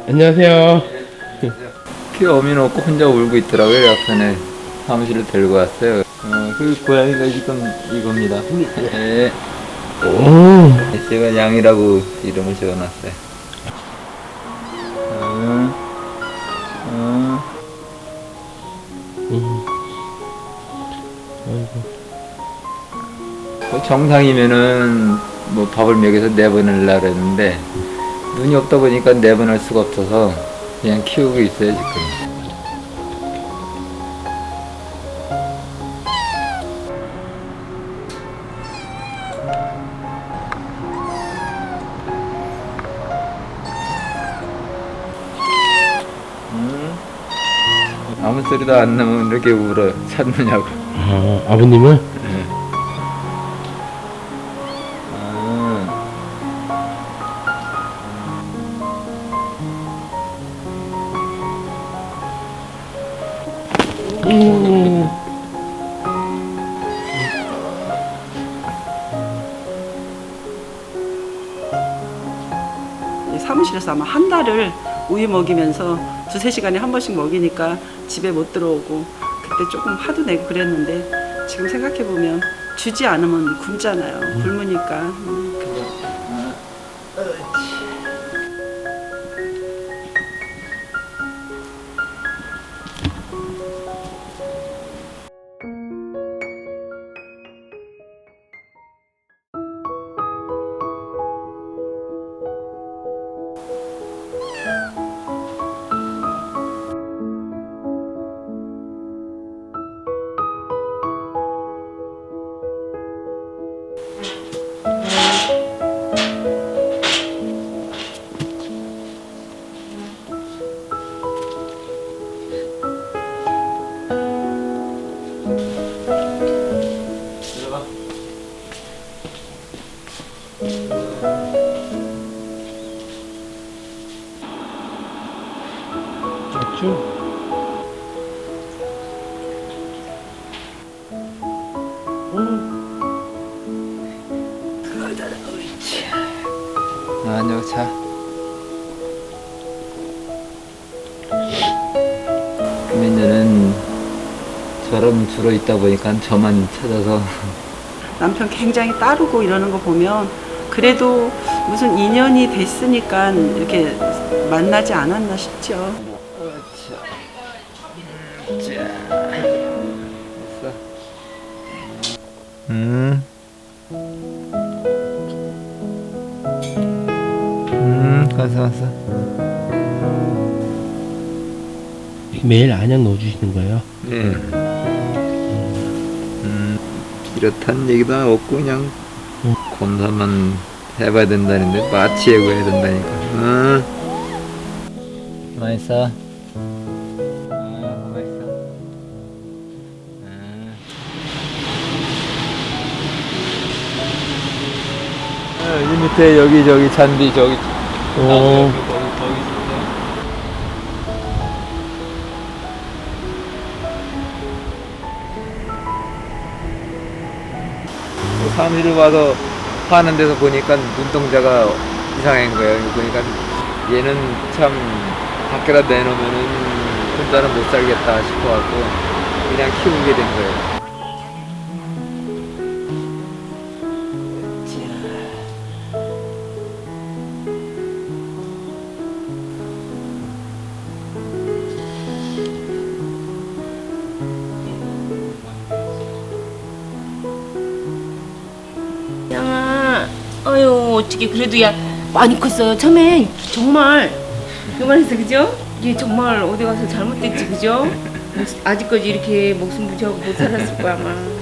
안녕하세요. 키 어미는 없고 혼자 울고 있더라고요. 약간의 사무실을 데리고 왔어요. 그 고양이가 지금 이겁니다. 네. 오. 제가 양이라고 이름을 지어놨어요. 아이고. 뭐 정상이면은 뭐 밥을 먹여서 내보내려고 그랬는데 눈이 없다 보니까 내보낼 수가 없어서 그냥 키우고 있어요 지금. 아무 소리도 안 나면 이렇게 울어요. 찾느냐고. 아, 아버님을? 네. 음. 사무실에서 아마 한 달을 우유 먹이면서 두세 시간에 한 번씩 먹이니까 집에 못 들어오고 그때 조금 화도 내고 그랬는데 지금 생각해보면 주지 않으면 굶잖아요. 굶으니까. 맞죠? 아니요, 자. 금연녀는 저럼 주로 있다 보니까 저만 찾아서. 남편 굉장히 따르고 이러는 거 보면 그래도 무슨 인연이 됐으니까 이렇게 만나지 않았나 싶죠. 가서. 매일 안약 넣어주시는 거예요? 네. 이렇다는 얘기도 없고 그냥 검사만 해봐야 된다는데 마취 해봐야 된다니까. 가만히 있어. 가만히 있어. 여기 밑에 여기 저기 잔디 저기 오. 거기 있었어. 사무실 와서 하는 데서 보니까 눈동자가 이상한 거예요. 그러니까 얘는 참 밖에다 내놓으면은 혼자는 못 살겠다 싶어갖고 그냥 키우게 된 거예요. 양아, 아유 어떻게 그래도 야 많이 컸어요. 처음에 정말 요만해서 그죠? 얘 정말 어디 가서 잘못됐지 그죠? 아직까지 이렇게 목숨 부지하고 못 살았을 거야 아마.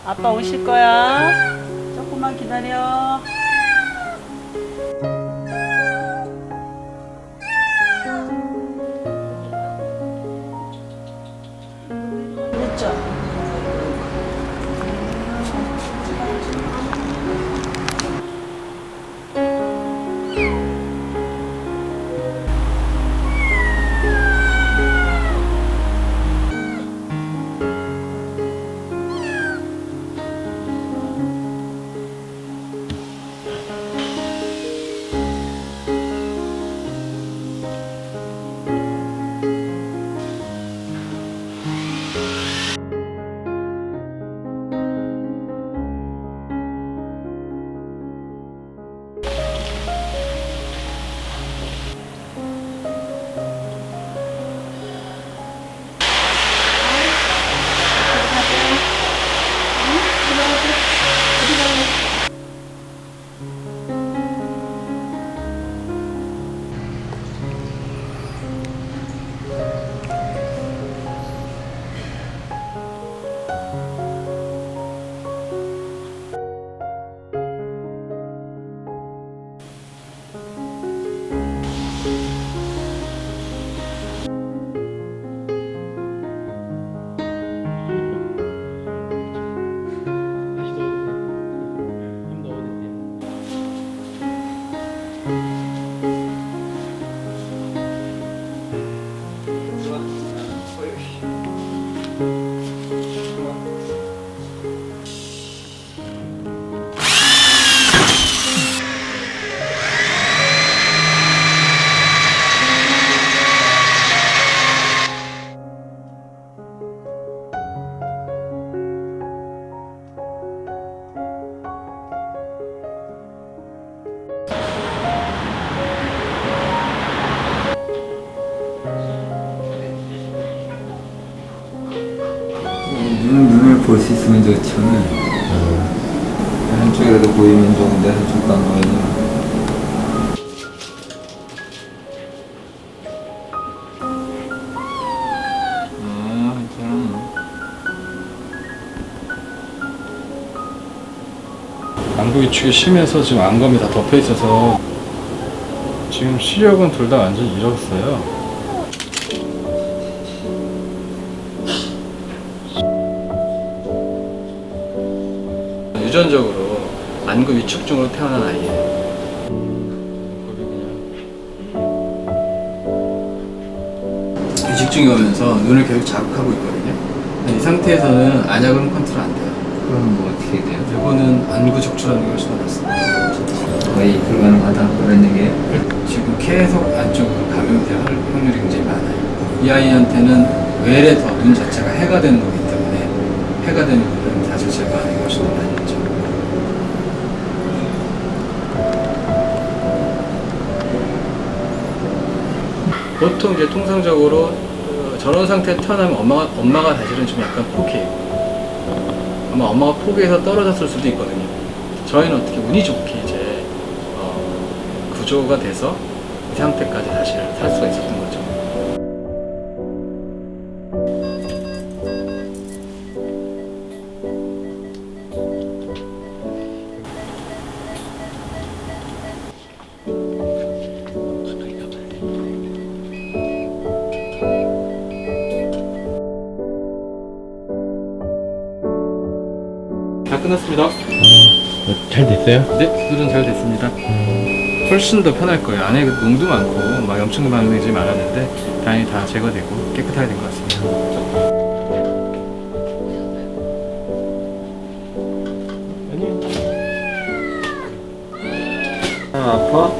아빠 오실 거야. 조금만 기다려. 됐죠? 눈을 볼 수 있으면 좋지만 한쪽이라도 보이면 좋은데 한쪽도 안 보이면 괜찮아. 안구 위축이 심해서 지금 안검이 다 덮여 있어서 지금 시력은 둘 다 완전히 잃었어요. 유전적으로 안구 위축증으로 태어난 아이예요. 위축증이 오면서 눈을 계속 자극하고 있거든요. 이 상태에서는 안약은 컨트롤 안 돼요. 그럼 뭐 어떻게 돼요? 이거는 안구 적출하는 게 훨씬 더 낫습니다. 거의 불가능하다 그런 얘기예요? 지금 계속 안쪽으로 감염될 확률이 굉장히 많아요. 이 아이한테는 외래 더 눈 자체가 해가 되는 거기 때문에 해가 되는 눈은 사실 제거하는 게 훨씬 더 많이 있죠. 보통 이제 통상적으로 저런 상태에 태어나면 엄마가 사실은 좀 약간 포기해요. 아마 엄마가 포기해서 떨어졌을 수도 있거든요. 저희는 어떻게 운이 좋게 이제 구조가 돼서 이 상태까지 사실 살 수가 있었던 거죠. 다 끝났습니다. 잘 됐어요? 네, 수술은 잘 됐습니다. 훨씬 더 편할 거예요. 안에 농도 많고 막 염증 반응이 좀 많았는데 다행히 다 제거되고 깨끗하게 된 것 같습니다. 아파?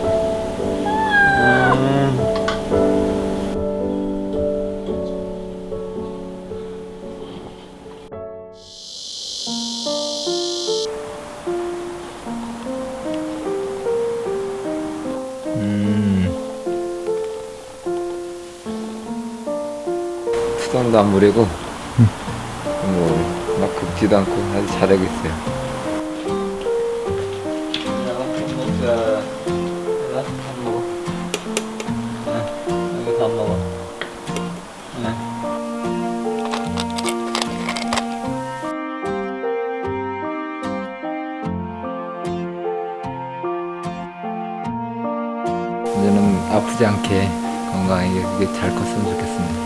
수건도 안 무리고 뭐 막 긁지도 않고 아주 잘하고 있어요. 밥 먹자. 밥 먹어. 여기 밥 먹어. 아프지 않게 건강하게 잘 컸으면 좋겠습니다.